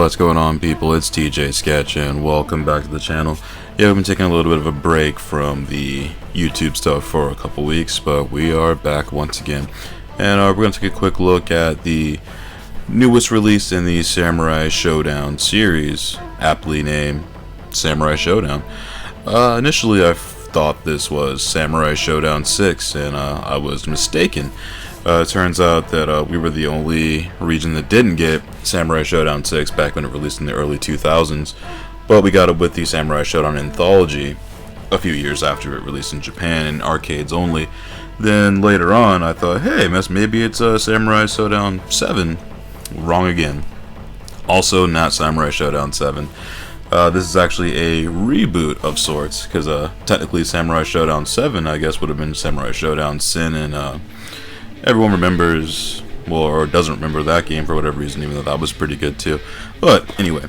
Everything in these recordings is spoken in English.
What's going on, people? It's TJ Sketch and welcome back to the channel. Yeah, we've been taking a little bit of a break from the YouTube stuff for a couple weeks, but we are back once again. And we're going to take a quick look at the newest release in the Samurai Shodown series, aptly named Samurai Shodown. Initially I thought this was Samurai Shodown 6, and I was mistaken. It turns out that we were the only region that didn't get Samurai Shodown 6 back when it released in the early 2000s, but we got it with the Samurai Shodown Anthology a few years after it released in Japan in arcades only. Then later on I thought, hey, maybe it's Samurai Shodown 7. Wrong again. Also not Samurai Shodown 7. This is actually a reboot of sorts, because technically Samurai Shodown 7 I guess would have been Samurai Shodown Sin, and everyone remembers, well, or doesn't remember that game for whatever reason, even though that was pretty good too. But anyway,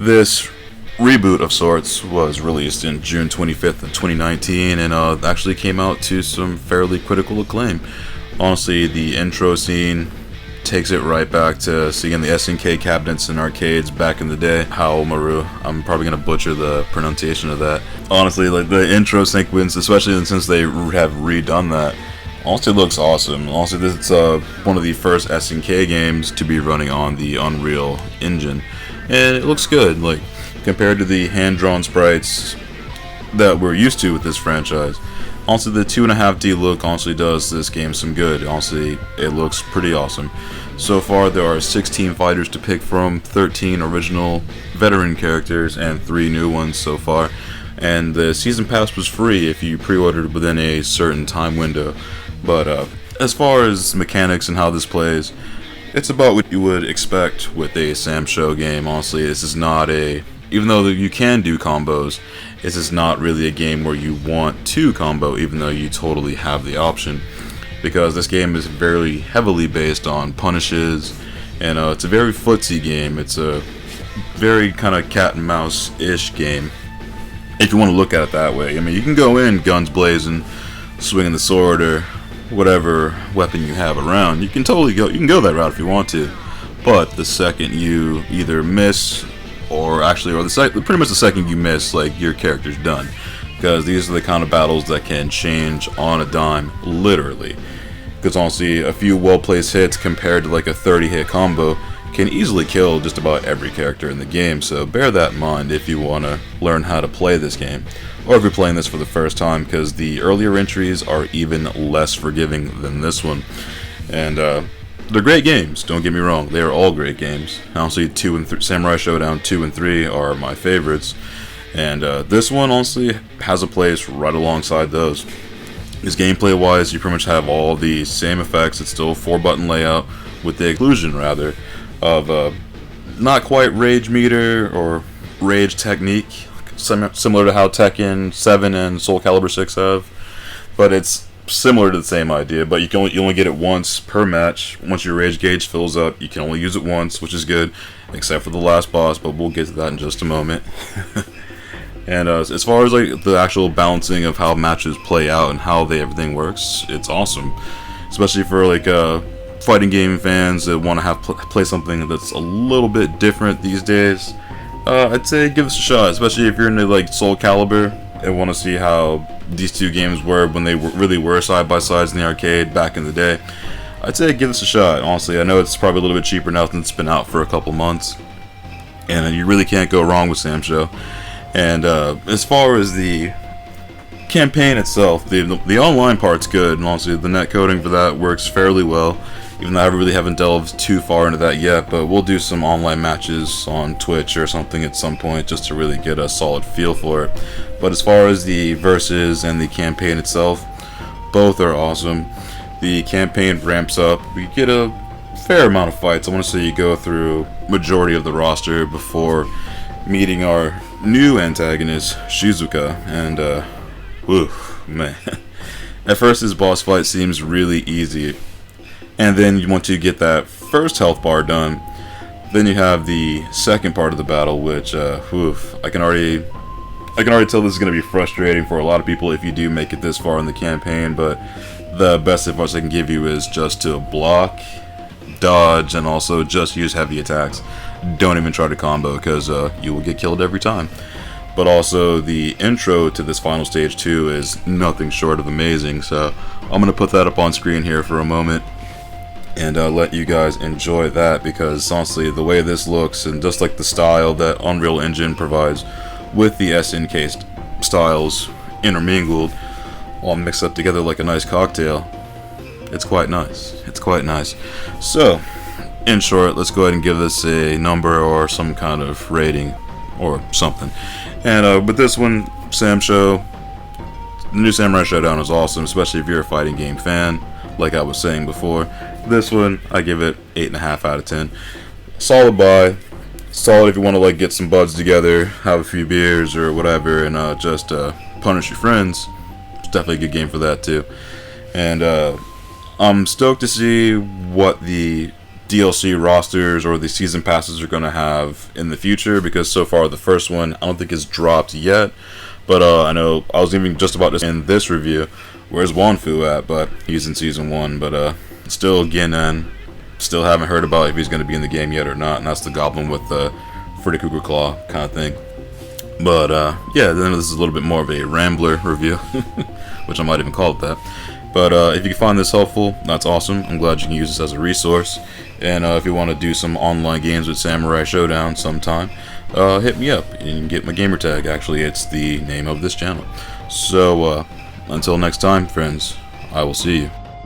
this reboot of sorts was released in June 25th of 2019, and actually came out to some fairly critical acclaim. Honestly, the intro scene takes it right back to seeing the SNK cabinets in arcades back in the day. Haomaru, I'm probably gonna butcher the pronunciation of that. Honestly, like the intro sequence, especially since they have redone that, honestly looks awesome. Also, this is one of the first SNK games to be running on the Unreal Engine, and it looks good. Like, compared to the hand-drawn sprites that we're used to with this franchise, honestly the 2.5D look honestly does this game some good. Honestly, it looks pretty awesome. So far there are 16 fighters to pick from, 13 original veteran characters, and 3 new ones so far. And the season pass was free if you pre-ordered within a certain time window. But as far as mechanics and how this plays, it's about what you would expect with a Sam Show game. Honestly, this is not a, even though you can do combos, this is not really a game where you want to combo, even though you totally have the option. Because this game is very heavily based on punishes, and it's a very footsie game. It's a very kind of cat and mouse-ish game, if you want to look at it that way. I mean, you can go in guns blazing, swinging the sword, or whatever weapon you have around. You can totally go. You can go that route if you want to. But the second you either miss, pretty much the second you miss, like, your character's done. Because these are the kind of battles that can change on a dime, literally. Because honestly, a few well-placed hits compared to like a 30-hit combo can easily kill just about every character in the game. So bear that in mind if you want to learn how to play this game, or if you're playing this for the first time, because the earlier entries are even less forgiving than this one. And they're great games, don't get me wrong, they are all great games. Honestly, Samurai Shodown 2 and 3 are my favorites, and this one honestly has a place right alongside those. Because gameplay wise, you pretty much have all the same effects. It's still a 4-button layout, with the inclusion rather of not quite rage meter or rage technique, similar to how Tekken 7 and Soul Calibur 6 have, but it's similar to the same idea. But you only get it once per match. Once your rage gauge fills up, you can only use it once, which is good, except for the last boss, but we'll get to that in just a moment. And as far as like the actual balancing of how matches play out and how everything works, it's awesome, especially for like fighting game fans that want to play something that's a little bit different these days. I'd say give this a shot, especially if you're into like Soul Calibur and want to see how these two games were when they really were side by sides in the arcade back in the day. I'd say give this a shot. Honestly, I know it's probably a little bit cheaper now since it's been out for a couple months, and you really can't go wrong with Sam Show. And as far as the campaign itself, the online part's good, and honestly the netcoding for that works fairly well, even though I really haven't delved too far into that yet. But we'll do some online matches on Twitch or something at some point just to really get a solid feel for it. But as far as the versus and the campaign itself, both are awesome. The campaign ramps up, we get a fair amount of fights. I want to say you go through majority of the roster before meeting our new antagonist, Shizuka, and whew, man. At first his boss fight seems really easy, and then you want to get that first health bar done. Then you have the second part of the battle, which whew, I can already tell this is going to be frustrating for a lot of people if you do make it this far in the campaign. But the best advice I can give you is just to block, dodge and also just use heavy attacks. Don't even try to combo, because you will get killed every time. But also, the intro to this final stage 2 is nothing short of amazing, so I'm going to put that up on screen here for a moment and let you guys enjoy that, because honestly, the way this looks, and just like the style that Unreal Engine provides with the SNK styles intermingled, all mixed up together like a nice cocktail, it's quite nice. It's quite nice. So, in short, let's go ahead and give this a number or some kind of rating or something. And with this one, the new Samurai Shodown is awesome, especially if you're a fighting game fan, like I was saying before. This one, I give it 8.5 out of 10. Solid buy. Solid if you want to like get some buds together, have a few beers or whatever, and just punish your friends. It's definitely a good game for that too. And I'm stoked to see what the DLC rosters or the season passes are going to have in the future, because so far the first one I don't think is dropped yet, but I know I was even just about to in this review, where's Wanfu at, but he's in season 1, but still Ginnan, still haven't heard about if he's going to be in the game yet or not, and that's the goblin with the Freddy Krueger claw kind of thing. But yeah, then this is a little bit more of a rambler review, which I might even call it that. But if you find this helpful, that's awesome. I'm glad you can use this as a resource. And if you want to do some online games with Samurai Shodown sometime, hit me up and get my gamer tag. Actually, it's the name of this channel. So until next time, friends, I will see you.